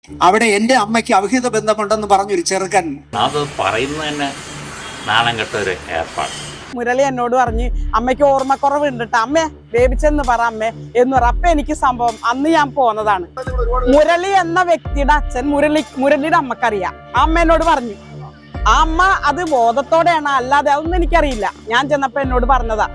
അവിടെ എൻ്റെ അമ്മയ്ക്ക് അവിഹിത ബന്ധമുണ്ടെന്ന് പറഞ്ഞൊരു ചെറുക്കൻ അത് പറയുന്നത് തന്നെ നാണം കെട്ട ഒരു ഏർപ്പാട്. മുരളി എന്നോട് പറഞ്ഞ് അമ്മയ്ക്ക് ഓർമ്മക്കുറവ് ഉണ്ടിട്ട് അമ്മേ ബേബിച്ചെന്ന് പറ അമ്മേ എന്ന് പറ. അപ്പൊ എനിക്ക് സംഭവം അന്ന് ഞാൻ പോന്നതാണ്. മുരളി എന്ന വ്യക്തിയുടെ അച്ഛൻ മുരളിയുടെ അമ്മക്കറിയാം. ആ അമ്മ എന്നോട് പറഞ്ഞു. ആ അമ്മ അത് ബോധത്തോടെയാണ്, അല്ലാതെ അതൊന്നും എനിക്കറിയില്ല. ഞാൻ ചെന്നപ്പോ എന്നോട് പറഞ്ഞതാ.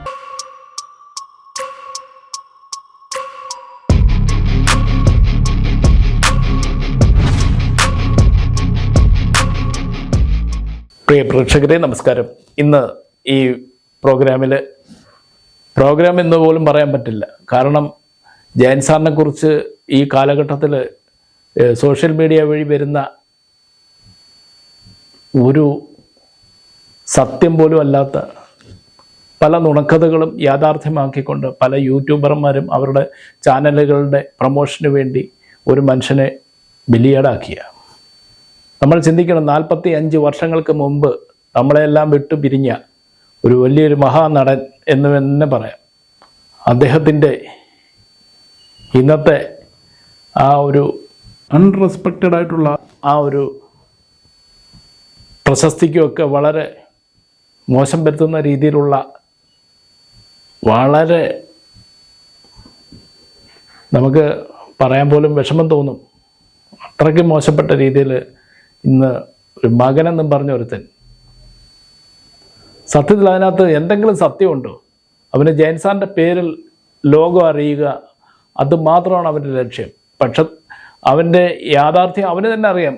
പ്രിയ പ്രേക്ഷകരെ നമസ്കാരം. ഇന്ന് ഈ പ്രോഗ്രാം എന്ന് പോലും പറയാൻ പറ്റില്ല. കാരണം ജയൻ സാറിനെ കുറിച്ച് ഈ കാലഘട്ടത്തിൽ സോഷ്യൽ മീഡിയ വഴി വരുന്ന ഒരു സത്യം പോലും അല്ലാത്ത പല നുണക്കഥകളും യാഥാർത്ഥ്യമാക്കിക്കൊണ്ട് പല യൂട്യൂബർമാരും അവരുടെ ചാനലുകളുടെ പ്രൊമോഷന് വേണ്ടി ഒരു മനുഷ്യനെ ബലിയാടാക്കിയ. നമ്മൾ ചിന്തിക്കണം, 45 വർഷങ്ങൾക്ക് മുമ്പ് നമ്മളെല്ലാം വിട്ടു പിരിഞ്ഞ ഒരു വലിയൊരു മഹാനടൻ എന്ന് തന്നെ പറയാം. അദ്ദേഹത്തിൻ്റെ ഇന്നത്തെ ആ ഒരു അൺറെസ്പെക്റ്റഡ് ആയിട്ടുള്ള ആ ഒരു പ്രശസ്തിക്കുമൊക്കെ വളരെ മോശം വരുത്തുന്ന രീതിയിലുള്ള വളരെ നമുക്ക് പറയാൻ പോലും വിഷമം തോന്നും. അത്രയ്ക്ക് മോശപ്പെട്ട രീതിയിൽ ഇന്ന് ഒരു മകനെന്നും പറഞ്ഞ ഒരുത്തൻ. സത്യത്തിൽ അതിനകത്ത് എന്തെങ്കിലും സത്യമുണ്ടോ? അവന് ജയൻ സാറിൻ്റെ പേരിൽ ലോകം അറിയുക, അത് മാത്രമാണ് അവൻ്റെ ലക്ഷ്യം. പക്ഷെ അവൻ്റെ യാഥാർത്ഥ്യം അവന് തന്നെ അറിയാം.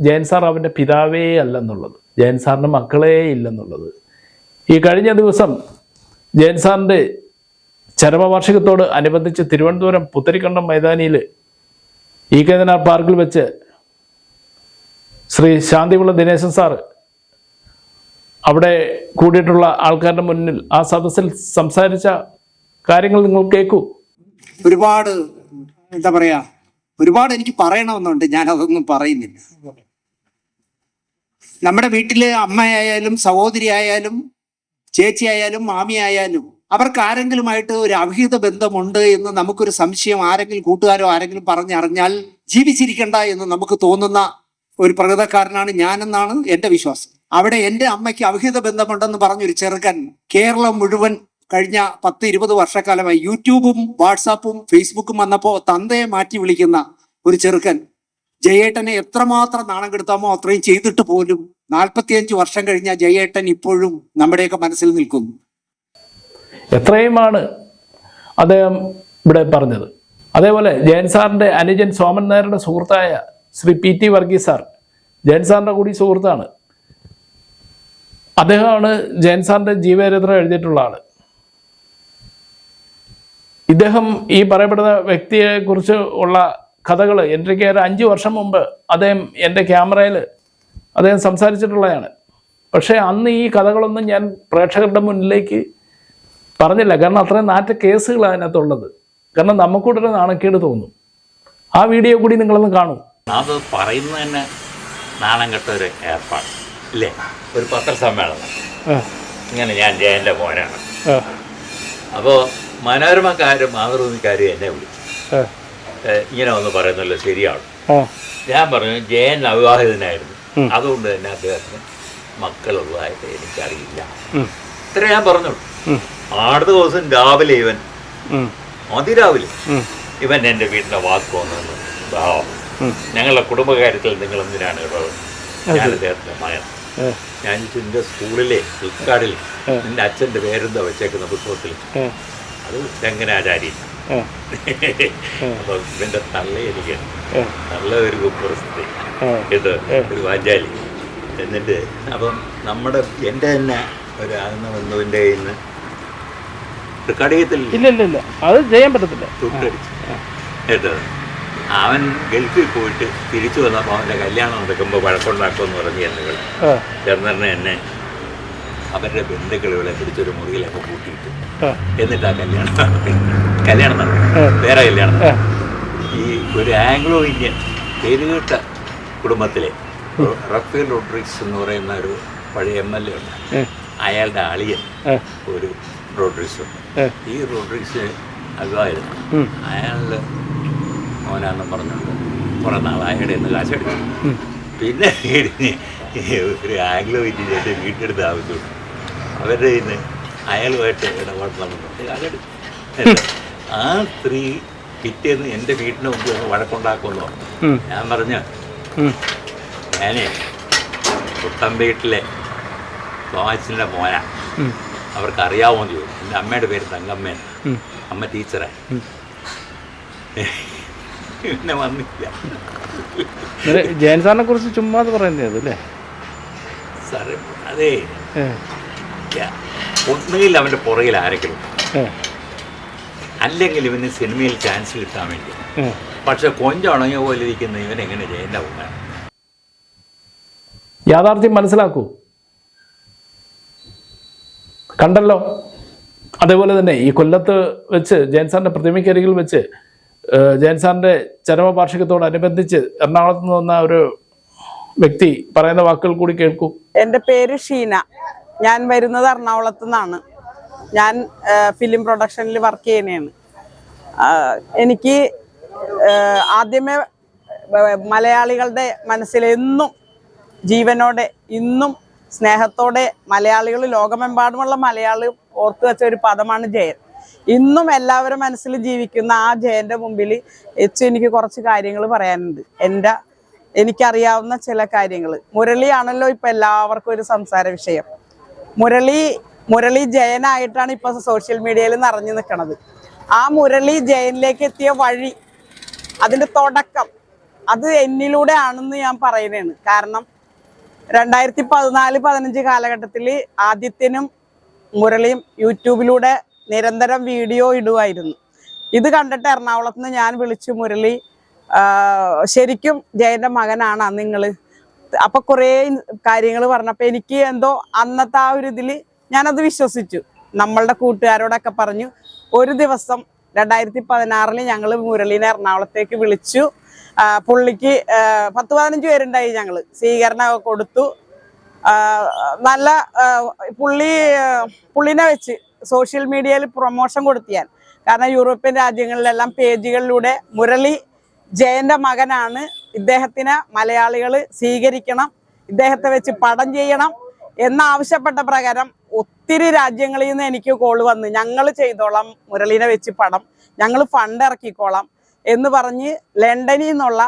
ജയൻ സാർ അവൻ്റെ പിതാവേ അല്ലെന്നുള്ളത്, ജയൻ സാറിൻ്റെ മക്കളേ ഇല്ലെന്നുള്ളത്. ഈ കഴിഞ്ഞ ദിവസം ജയൻ സാറിൻ്റെ ചരമവാർഷികത്തോട് അനുബന്ധിച്ച് തിരുവനന്തപുരം പുത്തരിക്കണ്ടം മൈതാനിയിൽ EK നയനാർ പാർക്കിൽ വെച്ച് ശ്രീ ശാന്തിവിള ദിനേശൻ സാറ് അവിടെ കൂടിയിട്ടുള്ള ആൾക്കാരുടെ മുന്നിൽ ആ സദസ്സിൽ സംസാരിച്ച കാര്യങ്ങൾ നിങ്ങൾ കേൾക്കൂ. ഒരുപാട് എന്താ പറയാ, ഒരുപാട് എനിക്ക് പറയണമെന്നുണ്ട്. ഞാൻ അതൊന്നും പറയുന്നില്ല. നമ്മുടെ വീട്ടിലെ അമ്മയായാലും സഹോദരിയായാലും ചേച്ചിയായാലും മാമിയായാലും അവർക്ക് ആരെങ്കിലുമായിട്ട് ഒരു അവിഹിത ബന്ധമുണ്ട് എന്ന് നമുക്കൊരു സംശയം ആരെങ്കിലും കൂട്ടുകാരോ ആരെങ്കിലും പറഞ്ഞറിഞ്ഞാൽ ജീവിച്ചിരിക്കണ്ട എന്ന് നമുക്ക് തോന്നുന്ന ഒരു പ്രകൃതക്കാരനാണ് ഞാനെന്നാണ് എൻ്റെ വിശ്വാസം. അവിടെ എൻ്റെ അമ്മയ്ക്ക് അവിഹിത ബന്ധമുണ്ടെന്ന് പറഞ്ഞൊരു ചെറുക്കൻ കേരളം മുഴുവൻ കഴിഞ്ഞ 10-20 വർഷക്കാലമായി യൂട്യൂബും വാട്സാപ്പും ഫേസ്ബുക്കും വന്നപ്പോൾ തന്തയെ മാറ്റി വിളിക്കുന്ന ഒരു ചെറുക്കൻ ജയേട്ടനെ എത്രമാത്രം നാണം കെടുത്താമോ അത്രയും ചെയ്തിട്ട് പോലും 45 വർഷം കഴിഞ്ഞ ജയേട്ടൻ ഇപ്പോഴും നമ്മുടെയൊക്കെ മനസ്സിൽ നിൽക്കുന്നു. എത്രയുമാണ് അദ്ദേഹം ഇവിടെ പറഞ്ഞത്. അതേപോലെ ജയൻ സാറിൻ്റെ അനുജൻ സോമൻ നായരുടെ സുഹൃത്തായ ശ്രീ PT വർഗീസ് സാർ ജയൻ സാറിൻ്റെ കൂടി സുഹൃത്താണ്. അദ്ദേഹമാണ് ജയൻ സാറിൻ്റെ ജീവചരിത്രം എഴുതിയിട്ടുള്ള ആള്. ഇദ്ദേഹം ഈ പറയപ്പെടുന്ന വ്യക്തിയെക്കുറിച്ച് ഉള്ള കഥകൾ എനിക്ക് 5 വർഷം മുമ്പ് അദ്ദേഹം എൻ്റെ ക്യാമറയിൽ അദ്ദേഹം സംസാരിച്ചിട്ടുള്ളതാണ്. പക്ഷേ അന്ന് ഈ കഥകളൊന്നും ഞാൻ പ്രേക്ഷകരുടെ മുന്നിലേക്ക് പറഞ്ഞില്ല. കാരണം അത്രയും നാറ്റ കേസുകളാണ് അതിനകത്തുള്ളത്. കാരണം നമുക്കൂടെ നാണക്കേട് തോന്നും. ആ വീഡിയോ കൂടി നിങ്ങളൊന്ന് കാണൂ. അത് പറയുന്നത് തന്നെ നാണം കെട്ട ഒരു ഏർപ്പാട് ഇല്ലേ? ഒരു പത്രസമ്മേളനം, ഇങ്ങനെ ഞാൻ ജയൻ്റെ മോനാണ്. അപ്പോൾ മനോരമക്കാരും മാതൃഭൂമിക്കാരും എന്നെ വിളിച്ചു, ഇങ്ങനെ ഒന്ന് പറയുന്നല്ലോ ശരിയാണ്. ഞാൻ പറഞ്ഞു ജയൻ അവിവാഹിതനായിരുന്നു, അതുകൊണ്ട് തന്നെ അദ്ദേഹത്തിന് മക്കളുള്ളതായിട്ട് എനിക്കറിയില്ല. ഇത്ര ഞാൻ പറഞ്ഞുള്ളൂ. അടുത്ത ദിവസം രാവിലെ അതിരാവിലെ ഇവൻ എൻ്റെ വീടിൻ്റെ വാക്ക് വന്നു, ഞങ്ങളുടെ കുടുംബകാര്യത്തിൽ നിങ്ങൾ എന്തിനാണ് ഇടപെടുന്നത്? ഞാൻ അദ്ദേഹത്തിൻ്റെ മകൻ. ഞാൻ എൻ്റെ സ്കൂളിലെ ഫ്ലിപ്കാർട്ടിൽ എൻ്റെ അച്ഛൻ്റെ പേരെന്താ വെച്ചേക്കുന്ന പുസ്തകത്തിൽ അത് രംഗനാചാരി. അപ്പം ഇവൻ്റെ തള്ള എനിക്ക് നല്ല ഒരു കുപ്രസിദ്ധി ഇത് ഒരു വാചാലി. എന്നിട്ട് അപ്പം എൻ്റെ തന്നെ ഒരു ആകുന്ന ബന്ധുവിൻ്റെ കയ്യിൽ നിന്ന് കടയത്തിൽ ഇല്ല അത് ചെയ്യാൻ പറ്റത്തില്ല തുട്ടടിച്ചു കേട്ടോ. അവൻ ഗൾഫിൽ പോയിട്ട് തിരിച്ചു വന്നപ്പോൾ അവൻ്റെ കല്യാണം നടക്കുമ്പോൾ വഴക്കുണ്ടാക്കുമെന്ന് പറഞ്ഞ് എന്നുകൾ ചേർന്നറിനെ എന്നെ അവരുടെ ബന്ധുക്കളെ പിടിച്ചൊരു മുറിയിലൊക്കെ കൂട്ടിയിട്ട് എന്നിട്ട് ആ കല്യാണം നടക്കും. വേറെ കല്യാണം. ഈ ഒരു ആംഗ്ലോ ഇന്ത്യൻ പേരുകേട്ട കുടുംബത്തിലെ റഫേൽ റോഡ്രിഗ്സ് എന്ന് പറയുന്ന ഒരു പഴയ MLA ഉണ്ട്. അയാളുടെ അളിയൻ ഒരു റോഡ്രിഗ്സ് ഉണ്ട്. ഈ റോഡ്രിഗ്സ് അതായിരുന്നു അയാളുടെ മോനാണെന്ന് പറഞ്ഞുകൊണ്ട് കുറേ നാൾ അയാളുടെ നിന്ന് കാശെടുത്തു. പിന്നെ ഒരു ആംഗ്ലോ ഇന്ത്യൻ എൻ്റെ വീട്ടിലെടുത്ത് ആവശ്യമുണ്ട്. അവരുടെ ഇന്ന് അയാളുമായിട്ട് ഇടപാടുന്നുണ്ട് കാശെടുത്തു. ആ സ്ത്രീ പിറ്റേന്ന് എൻ്റെ വീടിൻ്റെ മുമ്പ് വഴക്കുണ്ടാക്കുമെന്ന് പറഞ്ഞു. ഞാൻ പറഞ്ഞു, ഞാനേ കുട്ടം വീട്ടിലെ തോമാച്ചിൻ്റെ മോന, അവർക്ക് അറിയാമോന്ന് ചോദിച്ചു. എൻ്റെ അമ്മയുടെ പേര് തങ്കമ്മേൻ, അമ്മ ടീച്ചറാണ്. പിന്നെ വന്നില്ല. ജയൻ സാറിനെ കുറിച്ച് ചുമ്മാ പറയുന്നത് അല്ലേ സാറേ? അതെ, ഒന്നുകിൽ അവൻ്റെ പുറകിൽ ആരെങ്കിലും, അല്ലെങ്കിൽ ഇവന് സിനിമയിൽ ചാൻസ് കിട്ടാൻ വേണ്ടി. പക്ഷെ കൊഞ്ചം ഉണങ്ങിയ പോലെ ഇരിക്കുന്ന ഇവനെങ്ങനെ ജയൻ്റെ പോകാൻ? യാഥാർത്ഥ്യം മനസ്സിലാക്കൂ. കണ്ടല്ലോ. അതേപോലെ തന്നെ ഈ കൊല്ലത്ത് വെച്ച് ജയൻ സാറിൻ്റെ പ്രതിമയ്ക്കരികിൽ വെച്ച് ജയൻ സാറിൻ്റെ ചരമവാർഷികത്തോടനുബന്ധിച്ച് എറണാകുളത്ത് നിന്ന് വന്ന ഒരു വ്യക്തി പറയുന്ന വാക്കുകൾ കൂടി കേൾക്കൂ. എൻ്റെ പേര് ഷീന. ഞാൻ വരുന്നത് എറണാകുളത്തു നിന്നാണ്. ഞാൻ ഫിലിം പ്രൊഡക്ഷനിൽ വർക്ക് ചെയ്യുന്നതാണ്. എനിക്ക് ആദ്യമേ മലയാളികളുടെ മനസ്സിൽ എന്നും ജീവനോടെ, ഇന്നും സ്നേഹത്തോടെ മലയാളികൾ, ലോകമെമ്പാടുമുള്ള മലയാളി ഓർത്തു വെച്ച ഒരു പദമാണ് ജയൻ. ഇന്നും എല്ലാവരും മനസ്സിൽ ജീവിക്കുന്ന ആ ജയന്റെ മുമ്പിൽ എനിക്ക് കുറച്ച് കാര്യങ്ങൾ പറയാനുണ്ട്. എനിക്കറിയാവുന്ന ചില കാര്യങ്ങൾ. മുരളിയാണല്ലോ ഇപ്പൊ എല്ലാവർക്കും ഒരു സംസാര വിഷയം. മുരളി ജയനായിട്ടാണ് ഇപ്പൊ സോഷ്യൽ മീഡിയയിൽ നിറഞ്ഞു നിൽക്കുന്നത്. ആ മുരളി ജയനിലേക്ക് എത്തിയ വഴി, അതിന്റെ തുടക്കം, അത് എന്നിലൂടെ ആണെന്ന് ഞാൻ പറയുന്നതാണ്. കാരണം 2014-15 കാലഘട്ടത്തിൽ ആദിത്യനും മുരളിയും യൂട്യൂബിലൂടെ നിരന്തരം വീഡിയോ ഇടുമായിരുന്നു. ഇത് കണ്ടിട്ട് എറണാകുളത്ത് നിന്ന് ഞാൻ വിളിച്ചു, മുരളി ശരിക്കും ജയന്റെ മകനാണ് നിങ്ങൾ? അപ്പൊ കുറേ കാര്യങ്ങൾ പറഞ്ഞപ്പോൾ എനിക്ക് എന്തോ അന്നത്തെ ആ ഒരു ഇതിൽ ഞാനത് വിശ്വസിച്ചു. നമ്മളുടെ കൂട്ടുകാരോടൊക്കെ പറഞ്ഞു. ഒരു ദിവസം 2016 ഞങ്ങൾ മുരളീനെ എറണാകുളത്തേക്ക് വിളിച്ചു. പുള്ളിക്ക് 10-15 പേരുണ്ടായി. ഞങ്ങൾ സ്വീകരണമൊക്കെ കൊടുത്തു. നല്ല പുള്ളിനെ വെച്ച് സോഷ്യൽ മീഡിയയിൽ പ്രൊമോഷൻ കൊടുത്തിയാൽ. കാരണം യൂറോപ്യൻ രാജ്യങ്ങളിലെല്ലാം പേജുകളിലൂടെ മുരളി ജയന്റെ മകനാണ്, ഇദ്ദേഹത്തിനെ മലയാളികൾ സ്വീകരിക്കണം, ഇദ്ദേഹത്തെ വെച്ച് പടം ചെയ്യണം എന്നാവശ്യപ്പെട്ട പ്രകാരം ഒത്തിരി രാജ്യങ്ങളിൽ നിന്ന് എനിക്ക് കോൾ വന്ന്, ഞങ്ങൾ ചെയ്തോളാം മുരളീനെ വെച്ച് പടം, ഞങ്ങൾ ഫണ്ട് ഇറക്കിക്കോളാം എന്ന് പറഞ്ഞ് ലണ്ടനിൽ നിന്നുള്ള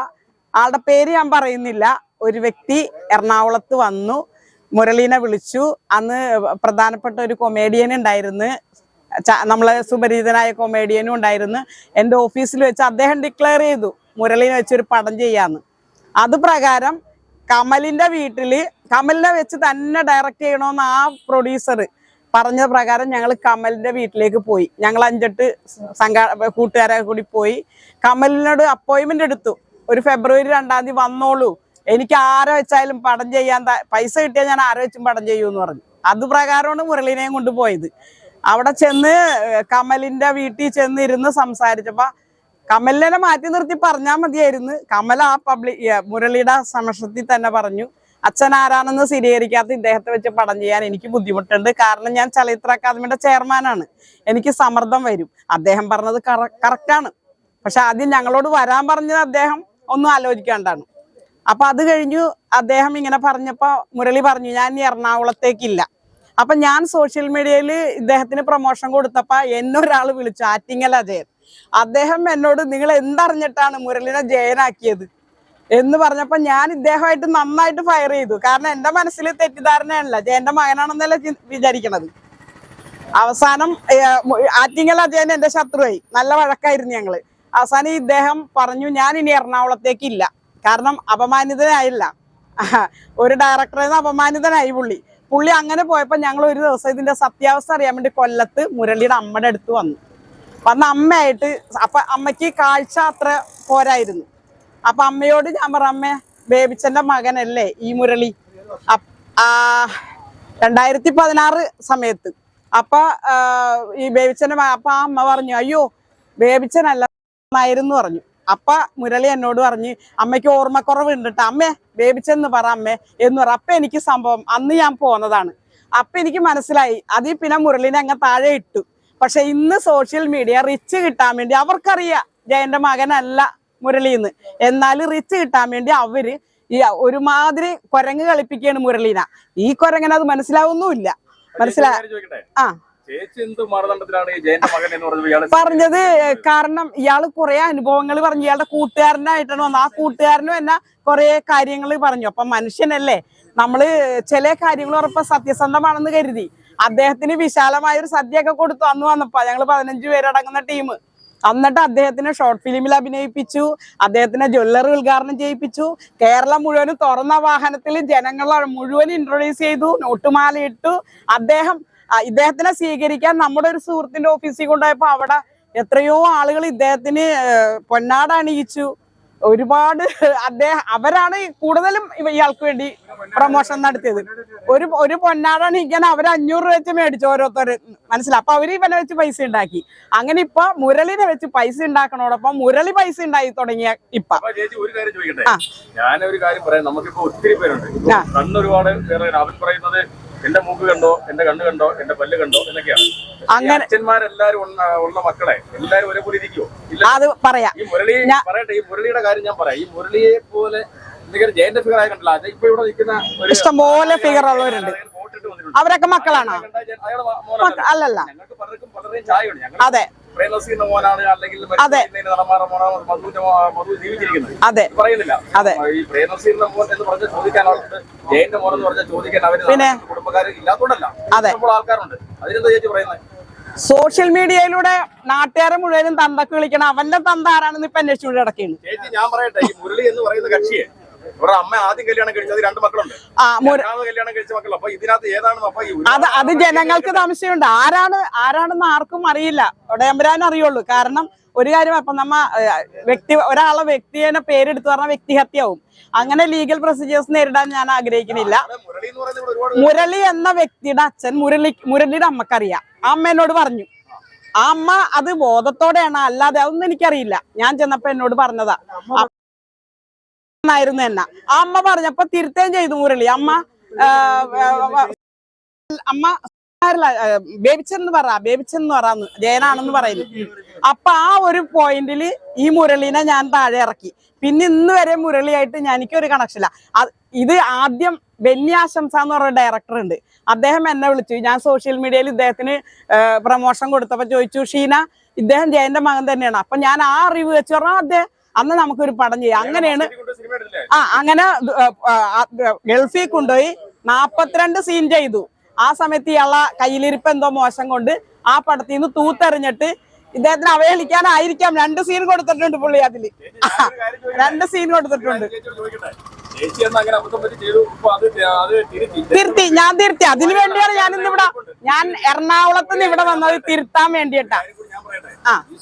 ആളുടെ പേര് ഞാൻ പറയുന്നില്ല, ഒരു വ്യക്തി എറണാകുളത്ത് വന്നു, മുരളീനെ വിളിച്ചു. അന്ന് പ്രധാനപ്പെട്ട ഒരു കൊമേഡിയൻ ഉണ്ടായിരുന്നു, നമ്മളെ സുപരിചിതനായ കൊമേഡിയനും ഉണ്ടായിരുന്നു. എൻ്റെ ഓഫീസിൽ വെച്ച് അദ്ദേഹം ഡിക്ലെയർ ചെയ്തു മുരളീനെ വെച്ചൊരു പടം ചെയ്യാന്ന്. അത് പ്രകാരം കമലിന്റെ വീട്ടിൽ, കമലിനെ വെച്ച് തന്നെ ഡയറക്റ്റ് ചെയ്യണമെന്ന് ആ പ്രൊഡ്യൂസർ പറഞ്ഞ പ്രകാരം ഞങ്ങൾ കമലിന്റെ വീട്ടിലേക്ക് പോയി. ഞങ്ങൾ 5-8 കൂട്ടുകാരെ കൂടി പോയി. കമലിനോട് അപ്പോയിന്റ്മെന്റ് എടുത്തു. ഒരു ഫെബ്രുവരി 2-ാം തീയതി വന്നോളൂ, എനിക്ക് ആരെ വെച്ചാലും പടം ചെയ്യാൻ പൈസ കിട്ടിയാൽ ഞാൻ ആരെ വെച്ചും പടം ചെയ്യൂന്ന് പറഞ്ഞു. അത് പ്രകാരമാണ് മുരളീനെയും കൊണ്ടുപോയത്. അവിടെ ചെന്ന് കമലിന്റെ വീട്ടിൽ ചെന്നിരുന്ന് സംസാരിച്ചപ്പോ കമലിനെ മാറ്റി നിർത്തി പറഞ്ഞാൽ മതിയായിരുന്നു. കമൽ ആ മുരളിയുടെ സമക്ഷത്തിൽ തന്നെ പറഞ്ഞു, അച്ഛൻ ആരാണെന്ന് സ്ഥിരീകരിക്കാത്ത ഇദ്ദേഹത്തെ വെച്ച് പടം ചെയ്യാൻ എനിക്ക് ബുദ്ധിമുട്ടുണ്ട്. കാരണം ഞാൻ ചലച്ചിത്ര അക്കാദമിയുടെ ചെയർമാനാണ്, എനിക്ക് സമ്മർദ്ദം വരും. അദ്ദേഹം പറഞ്ഞത് കറക്റ്റാണ്. പക്ഷെ ആദ്യം ഞങ്ങളോട് വരാൻ പറഞ്ഞത് അദ്ദേഹം ഒന്നും ആലോചിക്കാണ്ടാണ്. അപ്പൊ അത് കഴിഞ്ഞു അദ്ദേഹം ഇങ്ങനെ പറഞ്ഞപ്പോ മുരളി പറഞ്ഞു, ഞാൻ ഇനി എറണാകുളത്തേക്കില്ല. അപ്പൊ ഞാൻ സോഷ്യൽ മീഡിയയിൽ ഇദ്ദേഹത്തിന് പ്രൊമോഷൻ കൊടുത്തപ്പോ എന്നൊരാൾ വിളിച്ചു, ആറ്റിങ്ങൽ അജയൻ. അദ്ദേഹം എന്നോട്, നിങ്ങൾ എന്തറിഞ്ഞിട്ടാണ് മുരളിനെ ജയനാക്കിയത് എന്ന് പറഞ്ഞപ്പോ ഞാൻ ഇദ്ദേഹമായിട്ട് നന്നായിട്ട് ഫയർ ചെയ്തു. കാരണം എന്റെ മനസ്സിൽ തെറ്റിദ്ധാരണയല്ല, ജയന്റെ മകനാണെന്നല്ല വിചാരിക്കണത്. അവസാനം ആറ്റിങ്ങൽ അജയൻ എന്റെ ശത്രുവായി, നല്ല വഴക്കായിരുന്നു ഞങ്ങള്. അവസാനം ഇദ്ദേഹം പറഞ്ഞു, ഞാൻ ഇനി എറണാകുളത്തേക്കില്ല. കാരണം അപമാനിതനായില്ല, ഒരു ഡയറക്ടറിൽ നിന്ന് അപമാനിതനായി പുള്ളി അങ്ങനെ പോയപ്പോ ഞങ്ങൾ ഒരു ദിവസം ഇതിന്റെ സത്യാവസ്ഥ അറിയാൻ വേണ്ടി കൊല്ലത്ത് മുരളിയുടെ അമ്മയുടെ അടുത്ത് വന്ന അമ്മയായിട്ട്. അപ്പൊ അമ്മയ്ക്ക് കാഴ്ച അത്ര പോരായിരുന്നു. അപ്പൊ അമ്മയോട് ഞാൻ പറഞ്ഞു, അമ്മേ ബേബിച്ചന്റെ മകനല്ലേ ഈ മുരളി? 2016 സമയത്ത്. അപ്പൊ ഈ ബേബിച്ചന്റെ അപ്പൊ ആ അമ്മ പറഞ്ഞു, അയ്യോ ബേബിച്ചനല്ലായിരുന്നു പറഞ്ഞു. അപ്പൊ മുരളി എന്നോട് പറഞ്ഞ്, അമ്മയ്ക്ക് ഓർമ്മക്കുറവുണ്ട് കേട്ടോ, അമ്മേ ബേബിച്ചെന്ന് പറ അമ്മേ എന്ന് പറ. അപ്പൊ എനിക്ക് സംഭവം, അന്ന് ഞാൻ പോന്നതാണ്. അപ്പൊ എനിക്ക് മനസ്സിലായി. അതിൽ പിന്നെ മുരളിനെ അങ്ങ് താഴെ ഇട്ടു. പക്ഷെ ഇന്ന് സോഷ്യൽ മീഡിയ റിച്ച് കിട്ടാൻ വേണ്ടി അവർക്കറിയാം ജയന്റെ മകനല്ല മുരളിന്ന്. എന്നാൽ റിച്ച് കിട്ടാൻ വേണ്ടി അവര് ഈ ഒരുമാതിരി കുരങ്ങ് കളിപ്പിക്കുകയാണ് മുരളീനെ. ഈ കുരങ്ങനെ അത് മനസ്സിലാവുന്നുമില്ല. ആ പറഞ്ഞത് കാരണം ഇയാള് കുറെ അനുഭവങ്ങൾ പറഞ്ഞു. ഇയാളുടെ കൂട്ടുകാരനായിട്ടാണ് വന്നത്. ആ കൂട്ടുകാരനും എന്നെ കുറെ കാര്യങ്ങൾ പറഞ്ഞു. അപ്പൊ മനുഷ്യനല്ലേ, നമ്മള് ചില കാര്യങ്ങൾ ഉറപ്പ് സത്യസന്ധമാണെന്ന് കരുതി അദ്ദേഹത്തിന് വിശാലമായ ഒരു സദ്യയൊക്കെ കൊടുത്തു. അന്ന് വന്നപ്പോ ഞങ്ങള് 15 പേരടങ്ങുന്ന ടീം. എന്നിട്ട് അദ്ദേഹത്തിനെ ഷോർട്ട് ഫിലിമിൽ അഭിനയിപ്പിച്ചു, അദ്ദേഹത്തിനെ ജ്വല്ലറി ഉദ്ഘാടനം ചെയ്യിപ്പിച്ചു, കേരളം മുഴുവനും തുറന്ന വാഹനത്തിൽ ജനങ്ങളെ മുഴുവൻ ഇൻട്രൊഡ്യൂസ് ചെയ്തു, നോട്ടുമാല ഇട്ടു. ഇദ്ദേഹത്തിനെ സ്വീകരിക്കാൻ നമ്മുടെ ഒരു സുഹൃത്തിന്റെ ഓഫീസിൽ കൊണ്ടുപോയപ്പോ അവിടെ എത്രയോ ആളുകൾ ഇദ്ദേഹത്തിന് പൊന്നാട അണിയിച്ചു. ഒരുപാട് അവരാണ് കൂടുതലും ഇയാൾക്ക് വേണ്ടി പ്രൊമോഷൻ നടത്തിയത്. ഒരു പൊന്നാട അണിയിക്കാൻ അവർ 500 രൂപ വെച്ച് മേടിച്ചു ഓരോരുത്തർ, മനസ്സിലായി. അപ്പൊ അവര് ഇവനെ വെച്ച് പൈസ ഉണ്ടാക്കി. അങ്ങനെ ഇപ്പൊ മുരളിനെ വെച്ച് പൈസ ഉണ്ടാക്കണോടൊപ്പം മുരളി പൈസ ഉണ്ടായി തുടങ്ങിയ ഇപ്പൊ. ഞാനൊരു കാര്യം പറയാം, നമുക്കിപ്പോ ഒത്തിരി പേരുണ്ട്. കണ്ണൊരുപാട് അവൻ പറയുന്നത് എന്റെ മൂക്ക് കണ്ടോ, എന്റെ കണ്ണ് കണ്ടോ, എന്റെ പല്ല് കണ്ടോ എന്നൊക്കെയാണ്. അങ്ങനെ അച്ഛന്മാരെല്ലാരും ഉള്ള മക്കളെ എല്ലാരും ഒരേപോലെ ഇരിക്കുവോ? അത് പറയാം. ഈ മുരളി പറയട്ടെ, ഈ മുരളിയുടെ കാര്യം ഞാൻ പറയാം. ഈ മുരളിയെ പോലെ എന്തെങ്കിലും ജയന്റെ ഫിഗർ ആയി കണ്ടില്ല. ഇപ്പൊ ഇവിടെ നിൽക്കുന്ന ഇഷ്ടംപോലെ ഫിഗർ ഉള്ളവരുണ്ട്. അവരൊക്കെ മക്കളാണോ? അല്ലല്ല, ഞങ്ങൾക്ക് പലർക്കും പലരെയും ചായയുണ്ട്. ഞങ്ങൾ അതെ പ്രേംനസീറിന്റെ മോനാണ്, അല്ലെങ്കിൽ മധു ജീവിച്ചിരിക്കുന്നത്. അതെ പറയുന്നില്ല. അതെ, ഈ പ്രേംനസീറിന്റെ മോൻ എന്ന് പറഞ്ഞാൽ ചോദിക്കാൻ ആളുണ്ട്, ജയന്റെ മോൻ എന്ന് പറഞ്ഞാൽ ചോദിക്കാൻ അവര് കുടുംബക്കാർ ഇല്ലാത്തോണ്ടല്ല, ഇപ്പോൾ ആൾക്കാരുണ്ട്. അതിനെന്താ ചേച്ചി പറയുന്നത്? സോഷ്യൽ മീഡിയയിലൂടെ നാട്ടുകാരെ മുഴുവനും തന്തക്ക് വിളിക്കണം. അവന്റെ തന്ത ആരാണെന്ന് ഇപ്പൊ അന്വേഷിച്ചു കിടക്കുകയാണ്. ചേച്ചി ഞാൻ പറയട്ടെ, ഈ മുരളി എന്ന് പറയുന്ന കക്ഷിയെ ഇവിടെ അമ്മ ആദ്യം കല്യാണം കഴിച്ചത് 2 മക്കളുണ്ട്, കല്യാണം കഴിച്ച മക്കൾ. അപ്പൊ ഇതിനകത്ത് ഏതാണ്? അത് ജനങ്ങൾക്ക് സംശയമുണ്ട്. ആരാണെന്ന് ആർക്കും അറിയില്ല. ഉടയമ്പരാൻ അറിയുള്ളൂ. കാരണം ഒരു കാര്യം, അപ്പൊ ഒരാളെ വ്യക്തിയെ പേരെടുത്ത് പറഞ്ഞ വ്യക്തിഹത്യയാവും. അങ്ങനെ ലീഗൽ പ്രൊസീജിയേഴ്സ് നേരിടാൻ ഞാൻ ആഗ്രഹിക്കുന്നില്ല. മുരളി എന്ന വ്യക്തിയുടെ അച്ഛൻ മുരളിയുടെ അമ്മക്കറിയാം. ആ അമ്മ എന്നോട് പറഞ്ഞു. ആ അമ്മ അത് ബോധത്തോടെയാണ്, അല്ലാതെ അതൊന്നും എനിക്കറിയില്ല. ഞാൻ ചെന്നപ്പോ എന്നോട് പറഞ്ഞതാ ായിരുന്നു എന്നെ. ആ അമ്മ പറഞ്ഞപ്പോ തിരുത്തുകയും ചെയ്തു മുരളി. അമ്മ ബേബിച്ചെന്ന് പറയാന്ന് ജയനാണെന്ന് പറയുന്നു. അപ്പൊ ആ ഒരു പോയിന്റില് ഈ മുരളിനെ ഞാൻ താഴെ ഇറക്കി. പിന്നെ ഇന്ന് വരെ മുരളിയായിട്ട് എനിക്കൊരു കണക്ഷൻ ഇല്ല. ഇത് ആദ്യം ബെന്നി ആശംസ എന്ന് പറയുന്ന ഡയറക്ടർ ഉണ്ട്. അദ്ദേഹം എന്നെ വിളിച്ചു. ഞാൻ സോഷ്യൽ മീഡിയയിൽ ഇദ്ദേഹത്തിന് പ്രൊമോഷൻ കൊടുത്തപ്പോ ചോദിച്ചു, ഷീന ഇദ്ദേഹം ജയന്റെ മകൻ തന്നെയാണ്. അപ്പൊ ഞാൻ ആ അറിവ് വെച്ച് പറഞ്ഞാൽ അദ്ദേഹം അന്ന് നമുക്കൊരു പടം ചെയ്യാം. അങ്ങനെയാണ്. അങ്ങനെ ഗൾഫിൽ കൊണ്ടുപോയി 42 സീൻ ചെയ്തു. ആ സമയത്ത് ഇയാളെ കയ്യിലിരിപ്പ് എന്തോ മോശം കൊണ്ട് ആ പടത്തിൽ നിന്ന് തൂത്തെറിഞ്ഞിട്ട് ഇദ്ദേഹത്തിന് അവഹേളിക്കാനായിരിക്കാം 2 സീൻ കൊടുത്തിട്ടുണ്ട് പുള്ളി. അതില് 2 സീൻ കൊടുത്തിട്ടുണ്ട്. തിരുത്തി. അതിനു വേണ്ടിയാണ് ഞാൻ എറണാകുളത്ത് നിന്ന് ഇവിടെ വന്നത്, തിരുത്താൻ വേണ്ടിയിട്ടാ.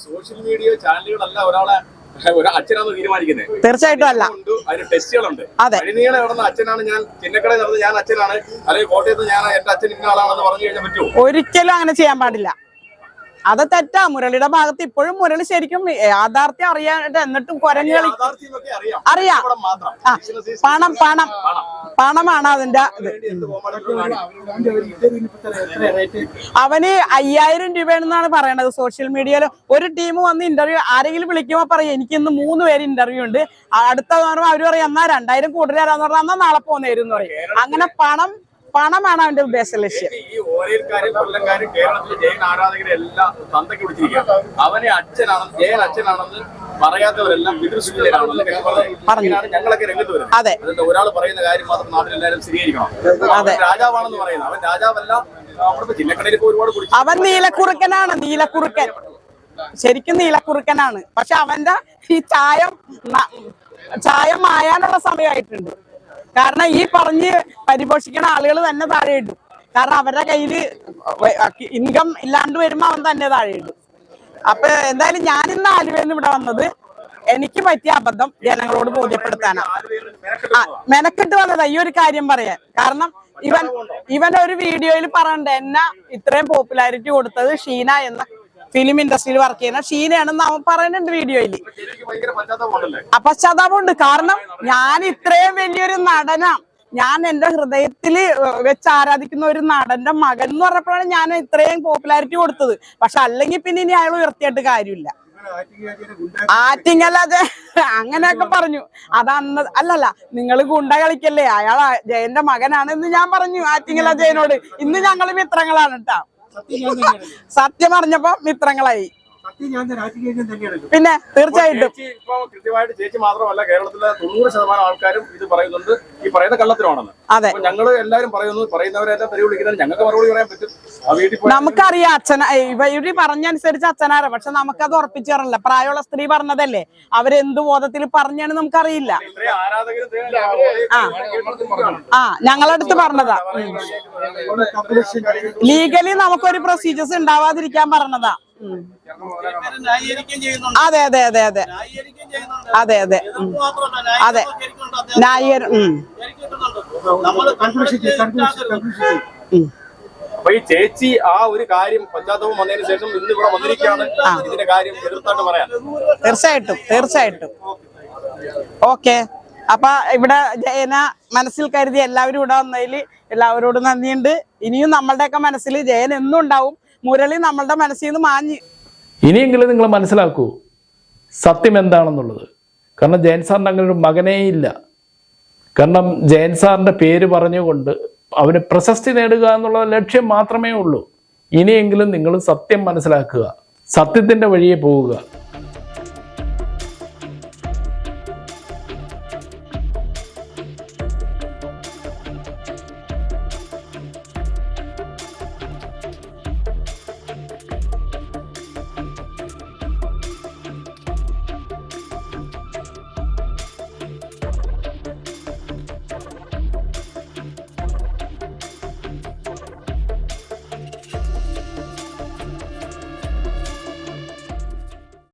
സോഷ്യൽ മീഡിയ ചാനലുകളല്ല ഒരാളെ അച്ഛനാണെന്ന് തീരുമാനിക്കുന്നത്. തീർച്ചയായിട്ടും അല്ല. അതിന് ടെസ്റ്റുകളുണ്ട്. അതെ, വഴിനീളെ നടന്ന അച്ഛനാണ് ഞാൻ, ചിന്നക്കടയിൽ നടന്ന് ഞാൻ അച്ഛനാണ്, അല്ലെങ്കിൽ കോട്ടയത്ത് ഞാൻ എന്റെ അച്ഛൻ ഇന്ന ആളാണെന്ന് പറഞ്ഞു കഴിഞ്ഞാൽ പറ്റുമോ? ഒരിക്കലും അങ്ങനെ ചെയ്യാൻ പാടില്ല. അത് തെറ്റാ. മുരളിയുടെ ഭാഗത്ത് ഇപ്പോഴും മുരളി ശരിക്കും യാഥാർത്ഥ്യം അറിയാണ്ട് എന്നിട്ടും കുരങ്ങ് കളി അറിയാം. പണമാണ് അതിന്റെ. അവന് 5000 രൂപയാണെന്നാണ് പറയണത് സോഷ്യൽ മീഡിയയിൽ. ഒരു ടീം വന്ന് ഇന്റർവ്യൂ ആരെങ്കിലും വിളിക്കുമ്പോ പറയും എനിക്ക് ഇന്ന് 3 പേര് ഇന്റർവ്യൂ ഉണ്ട്, അടുത്ത അവര് പറയും എന്നാ 2000 കൂടുതൽ തരാന്ന് പറഞ്ഞാൽ എന്നാ നാളെ പോന്നേരും പറയും. അങ്ങനെ പണമാണ് അവന്റെ ഉദ്ദേശ ലക്ഷ്യം. ഈ ഓരേൽക്കാരും കൊല്ലംകാരും കേരളത്തിലെ ജയൻ ആരാധകരെ എല്ലാം തന്തയ്ക്ക് വിളിച്ചിരിക്കുക. അവനെ ജയൻ അച്ഛനാണെന്ന് പറയാത്തവരെല്ലാം പിതൃസൂചനാണെന്ന് ഞങ്ങളൊക്കെ രംഗത്ത് വരുന്നത്. അതെ, അതിന്റെ ഒരാൾ പറയുന്ന കാര്യം മാത്രം നാട്ടിലെല്ലാവരും സ്ഥിരീകരിക്കണം. അവൻ രാജാവാണെന്ന് പറയുന്നത്. അവൻ രാജാവല്ല. അവിടുത്തെ ചിന്നക്കടയിലേക്ക് ഒരുപാട് അവൻ നീലക്കുറുക്കനാണ്. നീലക്കുറുക്കൻ ശരിക്കും നീലക്കുറുക്കനാണ്. പക്ഷെ അവന്റെ ഈ ചായം മായാനുള്ള സമയമായിട്ടുണ്ട്. കാരണം ഈ പറഞ്ഞ് പരിപോഷിക്കുന്ന ആളുകൾ തന്നെ താഴെ ഇടും. കാരണം അവരുടെ കയ്യില് ഇൻകം ഇല്ലാണ്ട് വരുമ്പോ അവൻ തന്നെ താഴെ ഇടും. അപ്പൊ എന്തായാലും ഞാനിന്ന് ആലുവയിൽ ഇവിടെ വന്നത് എനിക്ക് പറ്റിയ അബദ്ധം ജനങ്ങളോട് ബോധ്യപ്പെടുത്താനാണ്. മെനക്കെട്ട് വന്നതാ ഈ ഒരു കാര്യം പറയാൻ. കാരണം ഇവൻ ഒരു വീഡിയോയിൽ പറയണ്ട എന്നെ ഇത്രയും പോപ്പുലാരിറ്റി കൊടുത്തത് ഷീന എന്ന ഫിലിം ഇൻഡസ്ട്രിയിൽ വർക്ക് ചെയ്യുന്ന ഷീനയാണെന്ന് അവൻ പറയുന്നുണ്ട് വീഡിയോയില്. പശ്ചാത്താപമുണ്ട്. കാരണം ഞാൻ ഇത്രയും വലിയൊരു നടനാ, ഞാൻ എന്റെ ഹൃദയത്തില് വെച്ച് ആരാധിക്കുന്ന ഒരു നടന്റെ മകൻ എന്ന് പറഞ്ഞപ്പോഴാണ് ഞാൻ ഇത്രയും പോപ്പുലാരിറ്റി കൊടുത്തത്. പക്ഷെ അല്ലെങ്കിൽ പിന്നെ ഇനി അയാൾ ഉയർത്തിയിട്ട് കാര്യമില്ല. ആറ്റിങ്ങൽ അതെ അങ്ങനെയൊക്കെ പറഞ്ഞു. അത് അന്ന് അല്ലല്ല നിങ്ങൾ ഗുണ്ട കളിക്കല്ലേ, അയാൾ ജയന്റെ മകനാണെന്ന് ഞാൻ പറഞ്ഞു ആറ്റിങ്ങൽ ജയനോട്. ഇന്ന് ഞങ്ങൾ മിത്രങ്ങളാണ് കേട്ടാ. സത്യം പറഞ്ഞപ്പോ മിത്രങ്ങളായി. പിന്നെ തീർച്ചയായിട്ടും ഇപ്പൊ കൃത്യമായിട്ട് ചേച്ചി മാത്രമല്ല, കേരളത്തിലെ 90% ആൾക്കാരും ഇത് പറയുന്നുണ്ട്, ഈ പറയുന്ന കള്ളത്തിലാണെന്ന്. അതെ, ഞങ്ങള് എല്ലാരും പറയുന്നു, പറയുന്നവരെല്ലാം തെരുവ് വിളിക്കുന്നത് ഞങ്ങൾക്ക് മറുപടി പറയാൻ പറ്റും. ആ വീട്ടിൽ പോയി നമുക്കറിയാം അച്ഛന ഇവര് പറഞ്ഞനുസരിച്ച് അച്ഛനാറ്, പക്ഷെ നമുക്കത് ഉറപ്പിച്ചു തരണില്ല. പ്രായമുള്ള സ്ത്രീ പറഞ്ഞതല്ലേ, അവരെന്ത് ബോധത്തിൽ പറഞ്ഞാണ് നമുക്കറിയില്ല. ഇത്രയും ആരാധകരും ഞങ്ങളടുത്ത് പറഞ്ഞതാ. ലീഗലി നമുക്കൊരു പ്രൊസീജിയേഴ്സ് ഉണ്ടാവാതിരിക്കാൻ പറഞ്ഞതാ. അതെ അതെ അതെ അതെ അതെ അതെ അതെ ന്യായീകരണം. അപ്പൊ ഈ ചേച്ചി ആ ഒരു കാര്യം പശ്ചാത്തലം വന്നതിന് ശേഷം ഇന്ന് ഇവിടെ വന്നിരിക്കുകയാണ് ഇതിന്റെ കാര്യം എതിർത്തായിട്ട് പറയാൻ. തീർച്ചയായിട്ടും തീർച്ചയായിട്ടും. ഓക്കെ, അപ്പൊ ഇവിടെ ജയന മനസ്സിൽ കരുതി എല്ലാവരും ഇവിടെ വന്നതിൽ എല്ലാവരോടും നന്ദിയുണ്ട്. ഇനിയും നമ്മളുടെയൊക്കെ മനസ്സിൽ ജയൻ എന്നും ഉണ്ടാവും. മുരളി നമ്മളുടെ മനസ്സിൽ നിന്ന് മാഞ്ഞ്. ഇനിയെങ്കിലും നിങ്ങൾ മനസ്സിലാക്കൂ സത്യം എന്താണെന്നുള്ളത്. കാരണം ജയൻ സാറിന് അങ്ങനെ ഒരു മകനേ ഇല്ല. കാരണം ജയൻ സാറിൻ്റെ പേര് പറഞ്ഞുകൊണ്ട് അവന് പ്രശസ്തി നേടുക എന്നുള്ള ലക്ഷ്യം മാത്രമേ ഉള്ളൂ. ഇനിയെങ്കിലും നിങ്ങൾ സത്യം മനസ്സിലാക്കുക, സത്യത്തിൻ്റെ വഴിയെ പോവുക.